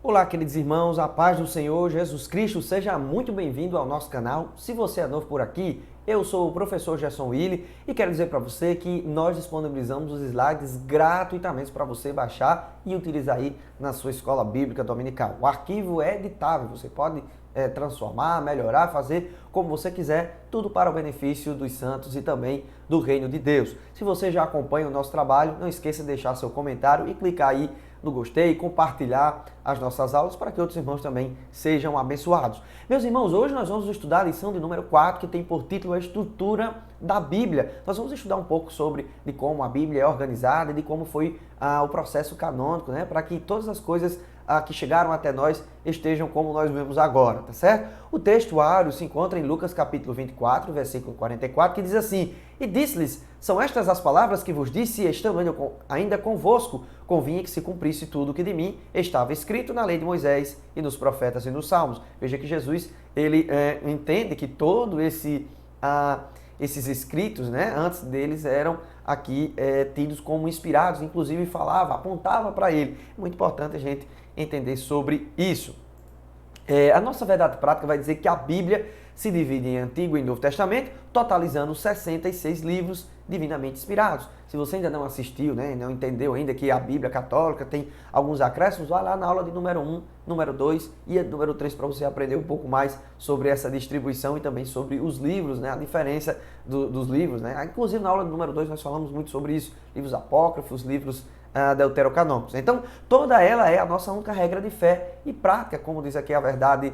Olá, queridos irmãos, a paz do Senhor Jesus Cristo, seja muito bem-vindo ao nosso canal. Se você é novo por aqui, eu sou o professor Gerson Willi e quero dizer para você que nós disponibilizamos os slides gratuitamente para você baixar e utilizar aí na sua escola bíblica dominical. O arquivo é editável, você pode transformar, melhorar, fazer como você quiser, tudo para o benefício dos santos e também do reino de Deus. Se você já acompanha o nosso trabalho, não esqueça de deixar seu comentário e clicar aí no gostei, compartilhar as nossas aulas para que outros irmãos também sejam abençoados. Meus irmãos, hoje nós vamos estudar a lição de número 4, que tem por título a estrutura da Bíblia. Nós vamos estudar um pouco sobre de como a Bíblia é organizada e de como foi o processo canônico, né, para que todas as coisas que chegaram até nós estejam como nós vemos agora, tá certo? O texto áureo se encontra em Lucas capítulo 24, versículo 44, que diz assim: E disse-lhes, são estas as palavras que vos disse, e estando ainda convosco, convinha que se cumprisse tudo o que de mim estava escrito na lei de Moisés e nos profetas e nos salmos. Veja que Jesus, ele entende que todo esses escritos, né, antes deles eram aqui tidos como inspirados, inclusive apontava para ele. É muito importante a gente entender sobre isso. A nossa verdade prática vai dizer que a Bíblia se divide em Antigo e Novo Testamento, totalizando 66 livros divinamente inspirados. Se você ainda não assistiu, né, não entendeu ainda que a Bíblia católica tem alguns acréscimos, vai lá na aula de número 1, número 2 e a número 3 para você aprender um pouco mais sobre essa distribuição e também sobre os livros, né, a diferença dos livros. Né? Inclusive na aula de número 2 nós falamos muito sobre isso, livros apócrifos, livros deuterocanônicos. Então, toda ela é a nossa única regra de fé e prática, como diz aqui a verdade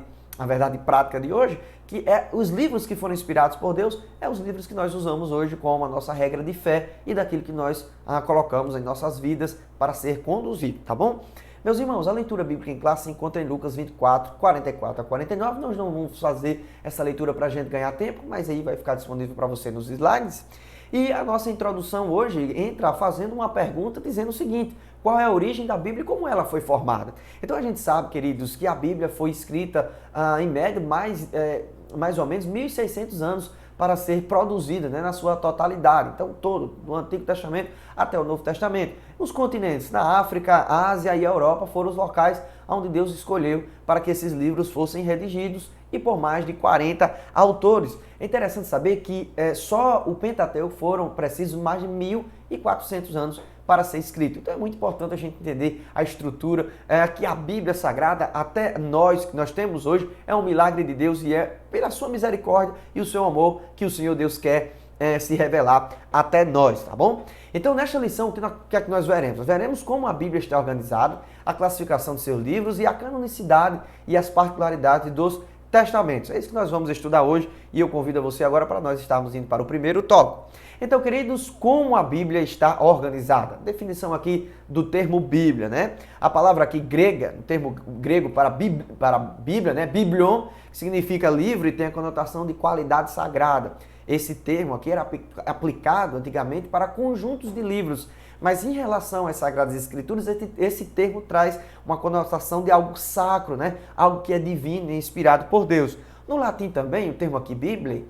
prática de hoje, que é os livros que foram inspirados por Deus, os livros que nós usamos hoje como a nossa regra de fé e daquilo que nós colocamos em nossas vidas para ser conduzido, tá bom? Meus irmãos, a leitura bíblica em classe se encontra em Lucas 24, 44 a 49. Nós não vamos fazer essa leitura para a gente ganhar tempo, mas aí vai ficar disponível para você nos slides. E a nossa introdução hoje entra fazendo uma pergunta dizendo o seguinte: qual é a origem da Bíblia e como ela foi formada? Então a gente sabe, queridos, que a Bíblia foi escrita em média mais ou menos 1.600 anos para ser produzida, né, na sua totalidade. Então todo, do Antigo Testamento até o Novo Testamento. Os continentes, na África, Ásia e Europa, foram os locais onde Deus escolheu para que esses livros fossem redigidos e por mais de 40 autores. É interessante saber que só o Pentateuco foram precisos mais de 1.400 anos para ser escrito. Então é muito importante a gente entender a estrutura, que a Bíblia Sagrada, até nós, que nós temos hoje, é um milagre de Deus e é pela sua misericórdia e o seu amor que o Senhor Deus quer se revelar até nós, tá bom? Então, nesta lição, o que é que nós veremos? Nós veremos como a Bíblia está organizada, a classificação de seus livros e a canonicidade e as particularidades dos testamentos. É isso que nós vamos estudar hoje e eu convido você agora para nós estarmos indo para o primeiro tópico. Então, queridos, como a Bíblia está organizada? Definição aqui do termo Bíblia, né? A palavra aqui grega, o termo grego para Bíblia, né? Biblion, que significa livro e tem a conotação de qualidade sagrada. Esse termo aqui era aplicado antigamente para conjuntos de livros, mas em relação às Sagradas Escrituras, esse termo traz uma conotação de algo sacro, né? Algo que é divino e inspirado por Deus. No latim também, o termo aqui, Bíblia,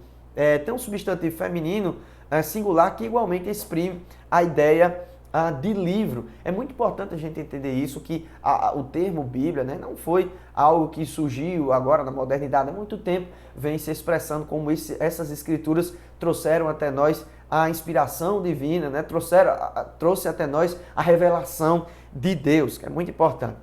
tem um substantivo feminino singular que igualmente exprime a ideia de livro. É muito importante a gente entender isso, que o termo Bíblia, né, não foi algo que surgiu agora na modernidade. Há muito tempo vem se expressando como essas escrituras trouxeram até nós a inspiração divina, né, trouxe até nós a revelação de Deus, que é muito importante.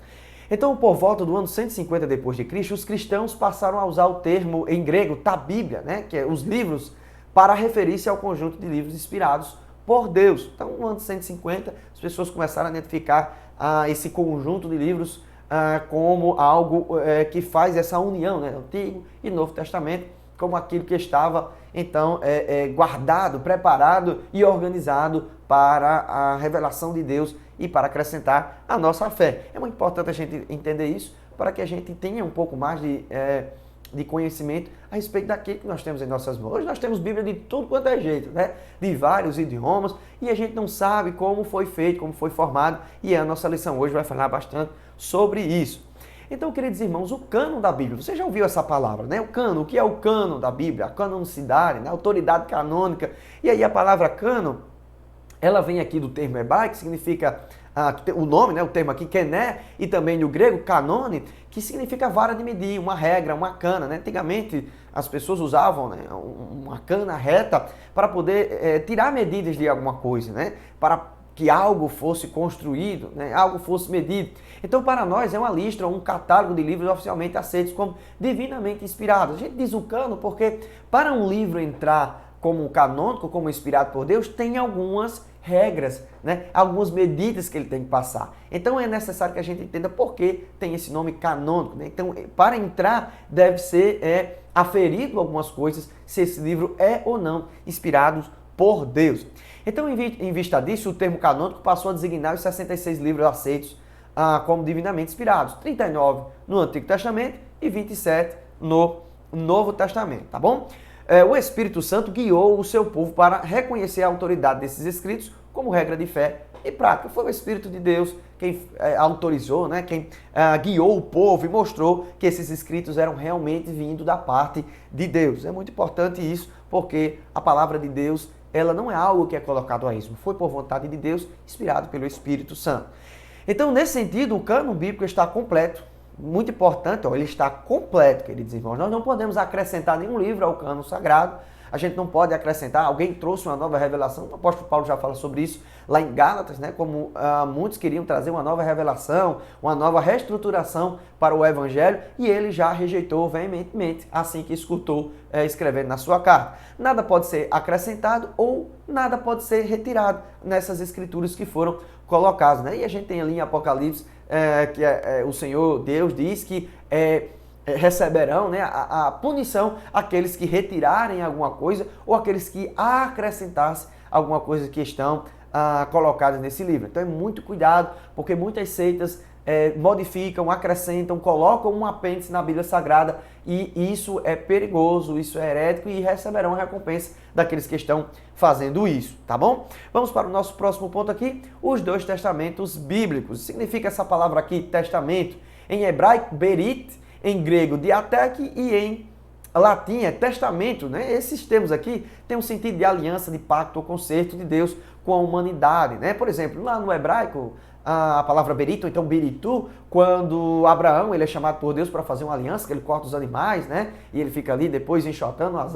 Então, por volta do ano 150 depois de Cristo, os cristãos passaram a usar o termo em grego ta Bíblia, né, que é os livros, para referir-se ao conjunto de livros inspirados por Deus. Então, no ano 150, as pessoas começaram a identificar esse conjunto de livros como algo que faz essa união, né, Antigo e Novo Testamento, como aquilo que estava, então, guardado, preparado e organizado para a revelação de Deus e para acrescentar a nossa fé. É muito importante a gente entender isso para que a gente tenha um pouco mais de conhecimento a respeito daquilo que nós temos em nossas mãos. Hoje nós temos Bíblia de tudo quanto é jeito, né? De vários idiomas, e a gente não sabe como foi feito, como foi formado, e a nossa lição hoje vai falar bastante sobre isso. Então, queridos irmãos, o cânon da Bíblia, você já ouviu essa palavra, né? O cânon, o que é o cânon da Bíblia? A canonicidade, né? A autoridade canônica. E aí a palavra cânon, ela vem aqui do termo hebraico, que significa o nome, né, o termo aqui, kené, e também no grego, canone, que significa vara de medir, uma regra, uma cana. Né? Antigamente as pessoas usavam, né, uma cana reta para poder tirar medidas de alguma coisa, né? Para que algo fosse construído, né? Algo fosse medido. Então, para nós, é uma lista, um catálogo de livros oficialmente aceitos como divinamente inspirados. A gente diz o cano porque para um livro entrar como canônico, como inspirado por Deus, tem algumas regras, né? Algumas medidas que ele tem que passar. Então é necessário que a gente entenda por que tem esse nome canônico. Né? Então, para entrar, deve ser aferido algumas coisas, se esse livro é ou não inspirado por Deus. Então, em vista disso, o termo canônico passou a designar os 66 livros aceitos como divinamente inspirados, 39 no Antigo Testamento e 27 no Novo Testamento, tá bom? O Espírito Santo guiou o seu povo para reconhecer a autoridade desses escritos como regra de fé e prática. Foi o Espírito de Deus quem autorizou, né? Quem guiou o povo e mostrou que esses escritos eram realmente vindo da parte de Deus. É muito importante isso, porque a palavra de Deus, ela não é algo que é colocado a esmo. Foi por vontade de Deus, inspirado pelo Espírito Santo. Então, nesse sentido, o cânon bíblico está completo. Muito importante, ele está completo, queridos irmãos. Nós não podemos acrescentar nenhum livro ao cânon sagrado. A gente não pode acrescentar, alguém trouxe uma nova revelação, o apóstolo Paulo já fala sobre isso lá em Gálatas, né? Como muitos queriam trazer uma nova revelação, uma nova reestruturação para o evangelho, e ele já rejeitou veementemente, assim que escutou escrevendo na sua carta. Nada pode ser acrescentado ou nada pode ser retirado nessas escrituras que foram colocadas, né? E a gente tem ali em Apocalipse que o Senhor Deus diz que receberão, né, a punição aqueles que retirarem alguma coisa ou aqueles que acrescentassem alguma coisa que estão colocadas nesse livro. Então é muito cuidado, porque muitas seitas modificam, acrescentam, colocam um apêndice na Bíblia Sagrada e isso é perigoso, isso é herético e receberão a recompensa daqueles que estão fazendo isso, tá bom? Vamos para o nosso próximo ponto aqui, os dois testamentos bíblicos. Significa essa palavra aqui, testamento, em hebraico, berit, em grego, diateque, e em latim é testamento, né? Esses termos aqui têm um sentido de aliança, de pacto ou concerto de Deus com a humanidade, né? Por exemplo, lá no hebraico, a palavra berito, ou então beritu, quando Abraão ele é chamado por Deus para fazer uma aliança, que ele corta os animais, né? E ele fica ali depois enxotando as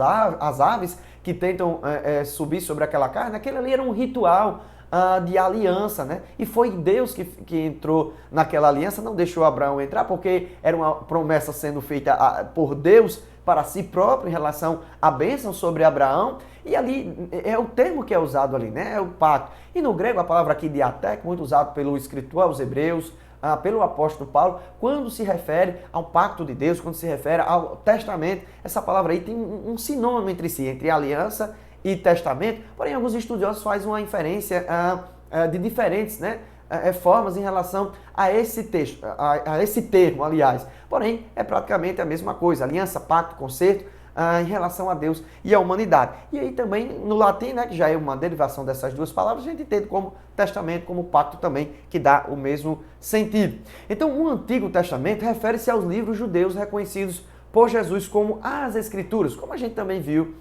aves que tentam subir sobre aquela carne, aquele ali era um ritual de aliança, né? E foi Deus que entrou naquela aliança, não deixou Abraão entrar, porque era uma promessa sendo feita por Deus para si próprio em relação à bênção sobre Abraão, e ali é o termo que é usado ali, né? É o pacto. E no grego a palavra aqui diateque, muito usado pelo escritor aos hebreus, pelo apóstolo Paulo, quando se refere ao pacto de Deus, quando se refere ao testamento, essa palavra aí tem um sinônimo entre si, entre aliança e testamento, porém alguns estudiosos fazem uma inferência de diferentes, né, formas em relação a esse texto, a esse termo, aliás. Porém, é praticamente a mesma coisa, aliança, pacto, concerto, em relação a Deus e à humanidade. E aí também no latim, né, que já é uma derivação dessas duas palavras, a gente entende como testamento, como pacto também, que dá o mesmo sentido. Então, o Antigo Testamento refere-se aos livros judeus reconhecidos por Jesus como as Escrituras, como a gente também viu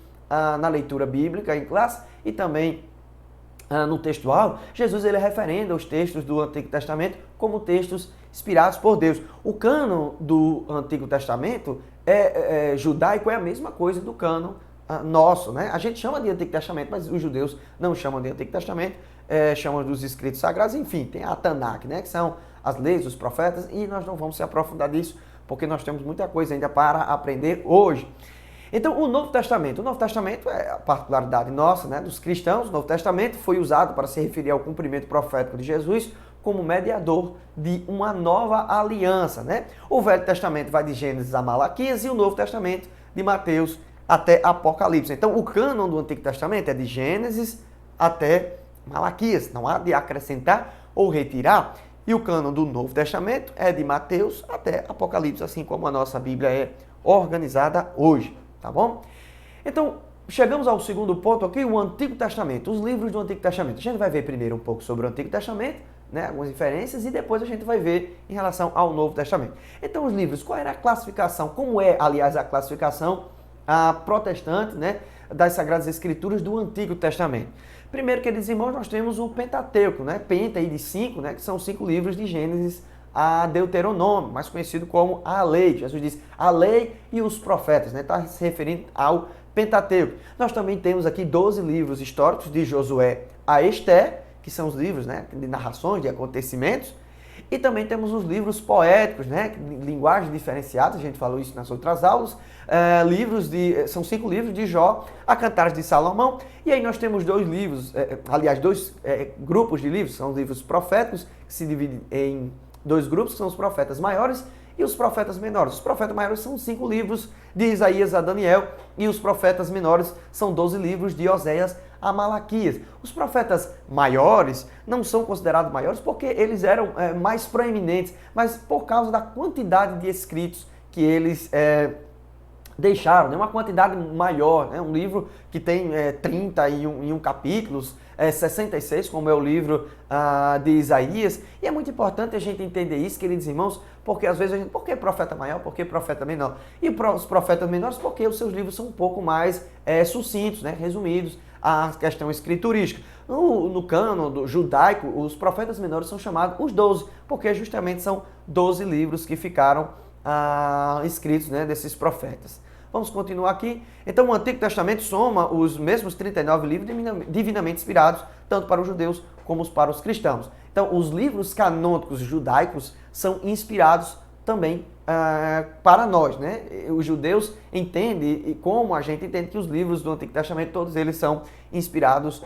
na leitura bíblica em classe e também no textual. Jesus ele referenda os textos do Antigo Testamento como textos inspirados por Deus. O cânon do Antigo Testamento judaico é a mesma coisa do cânon nosso, né? A gente chama de Antigo Testamento, mas os judeus não chamam de Antigo Testamento, chamam dos escritos sagrados. Enfim, tem a Tanakh, né, que são as leis, os profetas, e nós não vamos se aprofundar nisso, porque nós temos muita coisa ainda para aprender hoje. Então, o Novo Testamento é a particularidade nossa, né, dos cristãos. O Novo Testamento foi usado para se referir ao cumprimento profético de Jesus como mediador de uma nova aliança, né? O Velho Testamento vai de Gênesis a Malaquias e o Novo Testamento de Mateus até Apocalipse. Então, o cânon do Antigo Testamento é de Gênesis até Malaquias, não há de acrescentar ou retirar. E o cânon do Novo Testamento é de Mateus até Apocalipse, assim como a nossa Bíblia é organizada hoje. Tá bom? Então, chegamos ao segundo ponto aqui, o Antigo Testamento, os livros do Antigo Testamento. A gente vai ver primeiro um pouco sobre o Antigo Testamento, né, algumas inferências, e depois a gente vai ver em relação ao Novo Testamento. Então, os livros, qual era a classificação? Como é, aliás, a classificação protestante, né, das Sagradas Escrituras do Antigo Testamento? Primeiro, queridos irmãos, nós temos o Pentateuco, né? Penta aí de 5, né? Que são 5 livros de Gênesis a Deuteronômio, mais conhecido como a lei. Jesus diz a lei e os profetas, né? Está se referindo ao Pentateuco. Nós também temos aqui 12 livros históricos de Josué a Esther, que são os livros, né, de narrações, de acontecimentos. E também temos os livros poéticos, né, linguagem diferenciada, a gente falou isso nas outras aulas. São 5 livros de Jó a Cantares de Salomão. E aí nós temos 2 livros, dois grupos de livros, são os livros proféticos, que se dividem em 2 grupos, que são os profetas maiores e os profetas menores. Os profetas maiores são 5 livros de Isaías a Daniel e os profetas menores são 12 livros de Oséias a Malaquias. Os profetas maiores não são considerados maiores porque eles eram mais proeminentes, mas por causa da quantidade de escritos que eles deixaram, né? Uma quantidade maior, né? Um livro que tem 31 capítulos, 66, como é o livro de Isaías. E é muito importante a gente entender isso, queridos irmãos, porque às vezes por que profeta maior, por que profeta menor? E os profetas menores, porque os seus livros são um pouco mais sucintos, né? Resumidos, a questão escriturística. No cânon judaico, os profetas menores são chamados os 12, porque justamente são 12 livros que ficaram escritos, né, desses profetas. Vamos continuar aqui. Então, o Antigo Testamento soma os mesmos 39 livros divinamente inspirados, tanto para os judeus como para os cristãos. Então, os livros canônicos judaicos são inspirados também para nós, né? Os judeus entendem, e como a gente entende que os livros do Antigo Testamento, todos eles são inspirados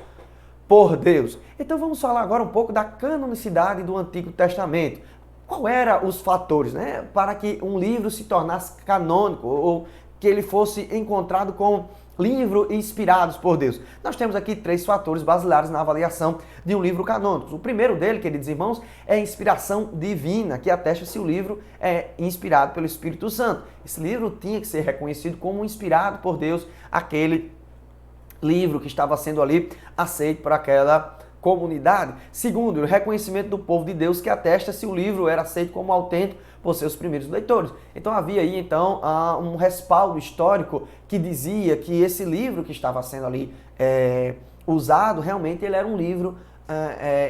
por Deus. Então, vamos falar agora um pouco da canonicidade do Antigo Testamento. Qual eram os fatores, né, para que um livro se tornasse canônico ou que ele fosse encontrado como livro inspirado por Deus? Nós temos aqui 3 fatores basilares na avaliação de um livro canônico. O primeiro dele, queridos irmãos, é a inspiração divina, que atesta se o livro é inspirado pelo Espírito Santo. Esse livro tinha que ser reconhecido como inspirado por Deus, aquele livro que estava sendo ali aceito por aquela comunidade. Segundo, o reconhecimento do povo de Deus, que atesta se o livro era aceito como autêntico por seus primeiros leitores. Então havia aí um respaldo histórico que dizia que esse livro que estava sendo ali usado, realmente ele era um livro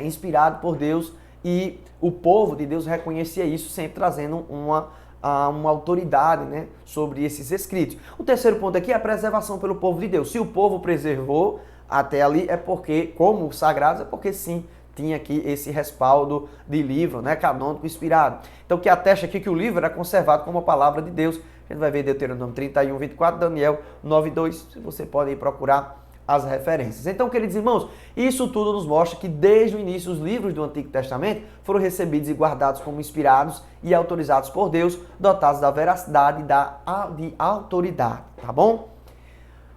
inspirado por Deus, e o povo de Deus reconhecia isso, sempre trazendo uma autoridade, né, sobre esses escritos. O terceiro ponto aqui é a preservação pelo povo de Deus. Se o povo preservou até ali, é porque, como sagrados, é porque sim, tinha aqui esse respaldo de livro, né, canônico inspirado. Então, que atesta aqui que o livro era conservado como a palavra de Deus. A gente vai ver Deuteronômio 31, 24, Daniel 9, 2, você pode ir procurar as referências. Então, queridos irmãos, isso tudo nos mostra que desde o início os livros do Antigo Testamento foram recebidos e guardados como inspirados e autorizados por Deus, dotados da veracidade e de autoridade, tá bom?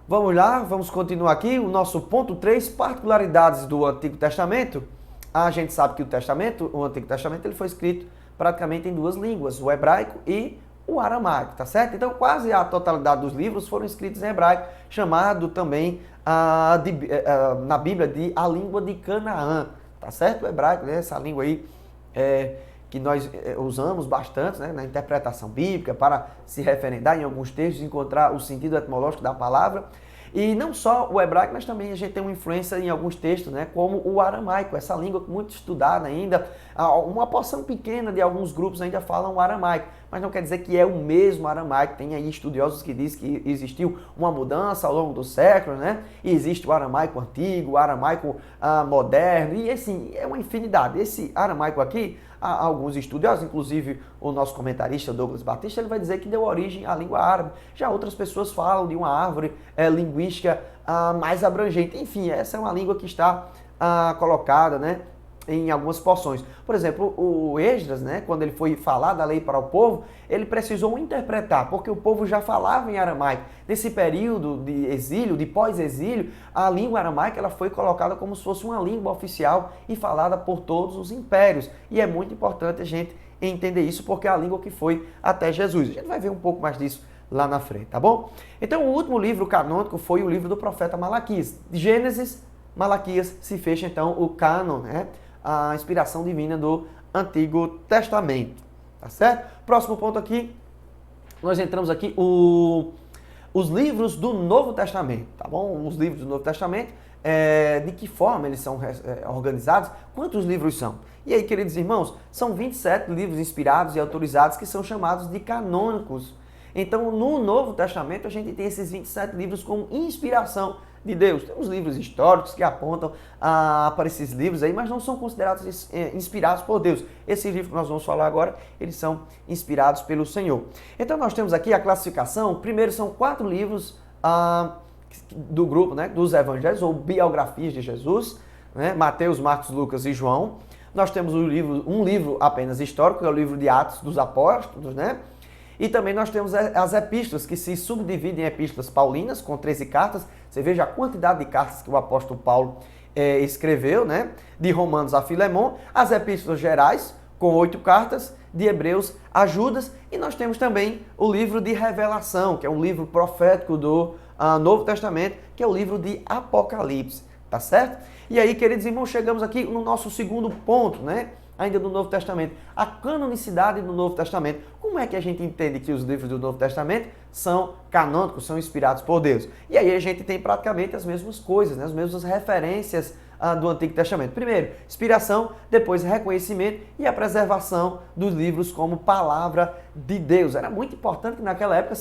Vamos lá, vamos continuar aqui. O nosso ponto 3, particularidades do Antigo Testamento. A gente sabe que o Antigo Testamento, ele foi escrito praticamente em 2 línguas, o hebraico e o aramaico, tá certo? Então, quase a totalidade dos livros foram escritos em hebraico, chamado também na Bíblia de a língua de Canaã, tá certo? O hebraico, né? Essa língua aí que nós usamos bastante, né, na interpretação bíblica, para se referendar em alguns textos, encontrar o sentido etimológico da palavra. E não só o hebraico, mas também a gente tem uma influência em alguns textos, né, como o aramaico, essa língua muito estudada ainda. Uma porção pequena de alguns grupos ainda falam o aramaico, mas não quer dizer que é o mesmo aramaico. Tem aí estudiosos que dizem que existiu uma mudança ao longo dos séculos, né? E existe o aramaico antigo, o aramaico moderno, e assim, é uma infinidade. Esse aramaico aqui, alguns estudiosos, inclusive o nosso comentarista Douglas Batista, ele vai dizer que deu origem à língua árabe. Já outras pessoas falam de uma árvore linguística mais abrangente. Enfim, essa é uma língua que está colocada, né, em algumas porções. Por exemplo, o Esdras, né, quando ele foi falar da lei para o povo, ele precisou interpretar, porque o povo já falava em aramaico. Nesse período de exílio, de pós-exílio, a língua aramaica ela foi colocada como se fosse uma língua oficial e falada por todos os impérios. E é muito importante a gente entender isso, porque é a língua que foi até Jesus. A gente vai ver um pouco mais disso lá na frente, tá bom? Então, o último livro canônico foi o livro do profeta Malaquias. Gênesis, Malaquias, se fecha então o cânon, né? A inspiração divina do Antigo Testamento, tá certo? Próximo ponto aqui, nós entramos aqui os livros do Novo Testamento, tá bom? Os livros do Novo Testamento de que forma eles são organizados, quantos livros são. E aí, queridos irmãos, são 27 livros inspirados e autorizados que são chamados de canônicos. Então, no Novo Testamento, a gente tem esses 27 livros como inspiração de Deus. Tem uns livros históricos que apontam para esses livros aí, mas não são considerados inspirados por Deus. Esses livros que nós vamos falar agora, eles são inspirados pelo Senhor. Então, nós temos aqui a classificação. Primeiro, são 4 livros do grupo, né, dos evangelhos, ou biografias de Jesus, né, Mateus, Marcos, Lucas e João. Nós temos um livro apenas histórico, que é o livro de Atos dos Apóstolos, né? E também nós temos as epístolas, que se subdividem em epístolas paulinas, com 13 cartas. Você veja a quantidade de cartas que o apóstolo Paulo escreveu, né? De Romanos a Filemon. As epístolas gerais, com 8 cartas, de Hebreus a Judas. E nós temos também o livro de Revelação, que é um livro profético do Novo Testamento, que é o livro de Apocalipse, tá certo? E aí, queridos irmãos, chegamos aqui no nosso segundo ponto, né? Ainda do Novo Testamento, a canonicidade do Novo Testamento. Como é que a gente entende que os livros do Novo Testamento são canônicos, são inspirados por Deus? E aí a gente tem praticamente as mesmas coisas, né? As mesmas referências do Antigo Testamento. Primeiro, inspiração, depois reconhecimento e a preservação dos livros como palavra de Deus. Era muito importante que naquela época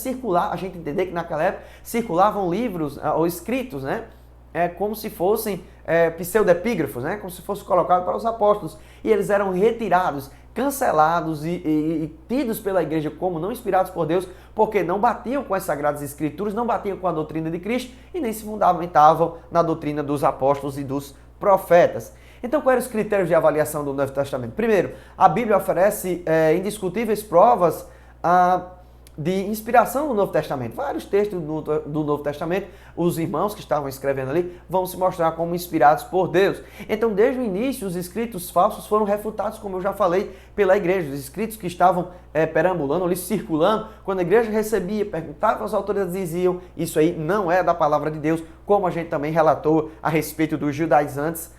a gente entender que naquela época circulavam livros ou escritos, né? Como se fossem pseudepígrafos, né? Como se fosse colocado para os apóstolos. E eles eram retirados, cancelados e tidos pela igreja como não inspirados por Deus, porque não batiam com as Sagradas Escrituras, não batiam com a doutrina de Cristo e nem se fundamentavam na doutrina dos apóstolos e dos profetas. Então, quais eram os critérios de avaliação do Novo Testamento? Primeiro, a Bíblia oferece indiscutíveis provas de inspiração do Novo Testamento. Vários textos do Novo Testamento, os irmãos que estavam escrevendo ali, vão se mostrar como inspirados por Deus. Então, desde o início, os escritos falsos foram refutados, como eu já falei, pela igreja. Os escritos que estavam perambulando ali, circulando, quando a igreja recebia, perguntava às autoridades, diziam, isso aí não é da palavra de Deus, como a gente também relatou a respeito dos judaizantes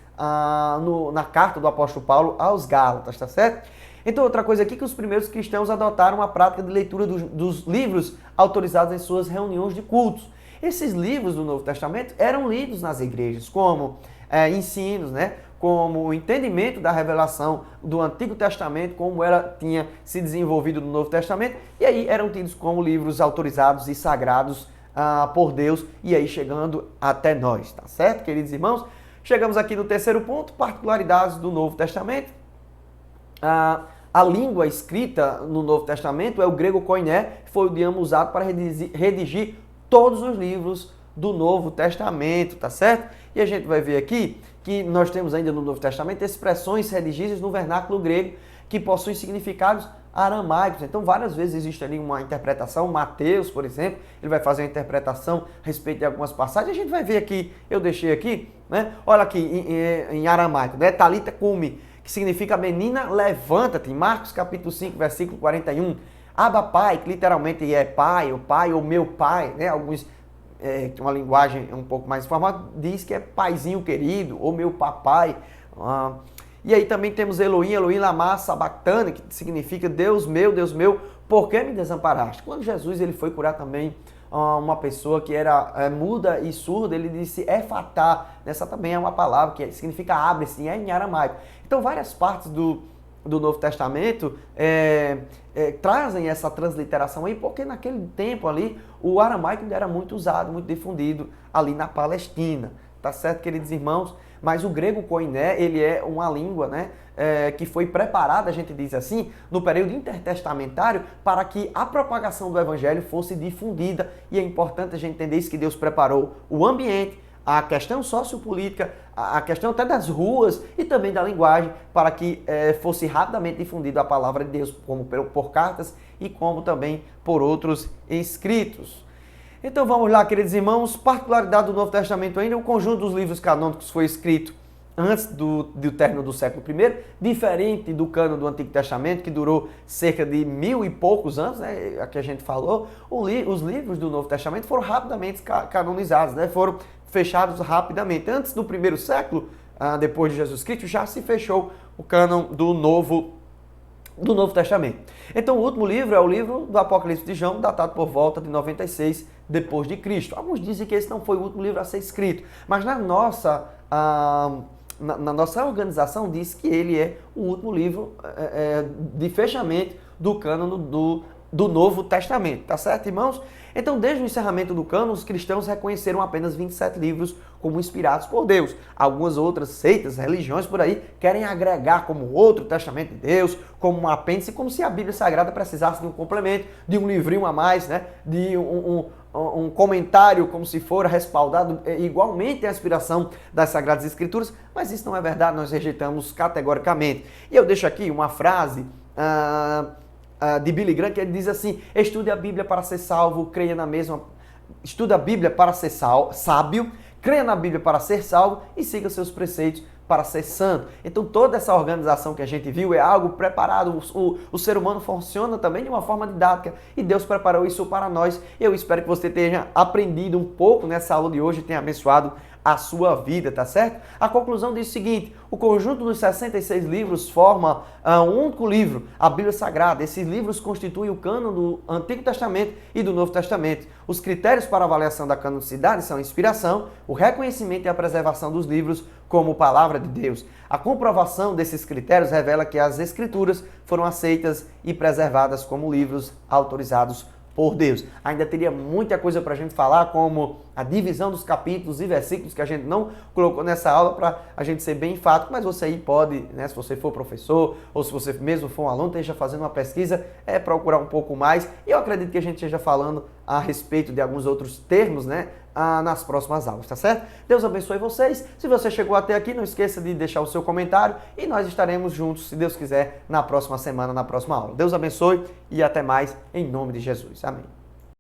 na carta do apóstolo Paulo aos Gálatas, tá certo? Então, outra coisa aqui que os primeiros cristãos adotaram a prática de leitura dos livros autorizados em suas reuniões de cultos. Esses livros do Novo Testamento eram lidos nas igrejas como ensinos, né? Como o entendimento da revelação do Antigo Testamento, como ela tinha se desenvolvido no Novo Testamento, e aí eram tidos como livros autorizados e sagrados por Deus, e aí chegando até nós, tá certo, queridos irmãos? Chegamos aqui no terceiro ponto, particularidades do Novo Testamento. A língua escrita no Novo Testamento é o grego koiné, que foi o idioma usado para redigir todos os livros do Novo Testamento, tá certo? E a gente vai ver aqui que nós temos ainda no Novo Testamento expressões redigidas no vernáculo grego que possuem significados aramaicos. Então, várias vezes existe ali uma interpretação. Mateus, por exemplo, ele vai fazer uma interpretação a respeito de algumas passagens. A gente vai ver aqui, eu deixei aqui, né? Olha aqui em aramaico, né? Talita cumi, que significa menina, levanta-te, em Marcos capítulo 5, versículo 41. Abba pai, que literalmente é pai, ou meu pai, né? Alguns, uma linguagem um pouco mais informal, diz que é paizinho querido, ou meu papai. E aí também temos Elohim, Elohim lama sabachthani, que significa Deus meu, por que me desamparaste? Quando Jesus ele foi curar também uma pessoa que era muda e surda, ele disse efatá. Essa também é uma palavra que significa abre-se, em aramaico. Então várias partes do Novo Testamento trazem essa transliteração aí, porque naquele tempo ali o aramaico ainda era muito usado, muito difundido ali na Palestina. Tá certo, queridos irmãos? Mas o grego koiné, ele é uma língua, né, que foi preparada, a gente diz assim, no período intertestamentário para que a propagação do evangelho fosse difundida. E é importante a gente entender isso, que Deus preparou o ambiente, a questão sociopolítica, a questão até das ruas e também da linguagem, para que fosse rapidamente difundida a palavra de Deus, como por cartas e como também por outros escritos. Então vamos lá, queridos irmãos, particularidade do Novo Testamento ainda, o conjunto dos livros canônicos foi escrito antes do término do século I, diferente do cânon do Antigo Testamento, que durou cerca de 1000 e poucos anos, né, aqui a gente falou, os livros do Novo Testamento foram rapidamente canonizados, né, foram fechados rapidamente. Antes do primeiro século, depois de Jesus Cristo, já se fechou o cânon do Novo do Novo Testamento. Então o último livro é o livro do Apocalipse de João, datado por volta de 96 depois de Cristo. Alguns dizem que esse não foi o último livro a ser escrito, mas na nossa organização diz que ele é o último livro de fechamento do cânone do Novo Testamento, tá certo, irmãos? Então, desde o encerramento do cânone, os cristãos reconheceram apenas 27 livros como inspirados por Deus. Algumas outras seitas, religiões por aí, querem agregar como outro testamento de Deus, como um apêndice, como se a Bíblia Sagrada precisasse de um complemento, de um livrinho a mais, né? De um comentário como se for respaldado igualmente a inspiração das Sagradas Escrituras, mas isso não é verdade, nós rejeitamos categoricamente. E eu deixo aqui uma frase de Billy Graham, que ele diz assim: estude a Bíblia para ser salvo, creia na mesma... Estude a Bíblia para ser sábio, creia na Bíblia para ser salvo e siga seus preceitos para ser santo. Então toda essa organização que a gente viu é algo preparado. O ser humano funciona também de uma forma didática e Deus preparou isso para nós. Eu espero que você tenha aprendido um pouco nessa aula de hoje e tenha abençoado a sua vida, tá certo? A conclusão diz o seguinte: o conjunto dos 66 livros forma um único livro, a Bíblia Sagrada. Esses livros constituem o cânon do Antigo Testamento e do Novo Testamento. Os critérios para avaliação da canonicidade são a inspiração, o reconhecimento e a preservação dos livros como palavra de Deus. A comprovação desses critérios revela que as Escrituras foram aceitas e preservadas como livros autorizados por Deus. Ainda teria muita coisa para a gente falar, como a divisão dos capítulos e versículos, que a gente não colocou nessa aula para a gente ser bem enfático, mas você aí pode, né, se você for professor ou se você mesmo for um aluno, esteja fazendo uma pesquisa, procurar um pouco mais. E eu acredito que a gente esteja falando a respeito de alguns outros termos, né, nas próximas aulas, tá certo? Deus abençoe vocês. Se você chegou até aqui, não esqueça de deixar o seu comentário e nós estaremos juntos, se Deus quiser, na próxima semana, na próxima aula. Deus abençoe e até mais, em nome de Jesus. Amém.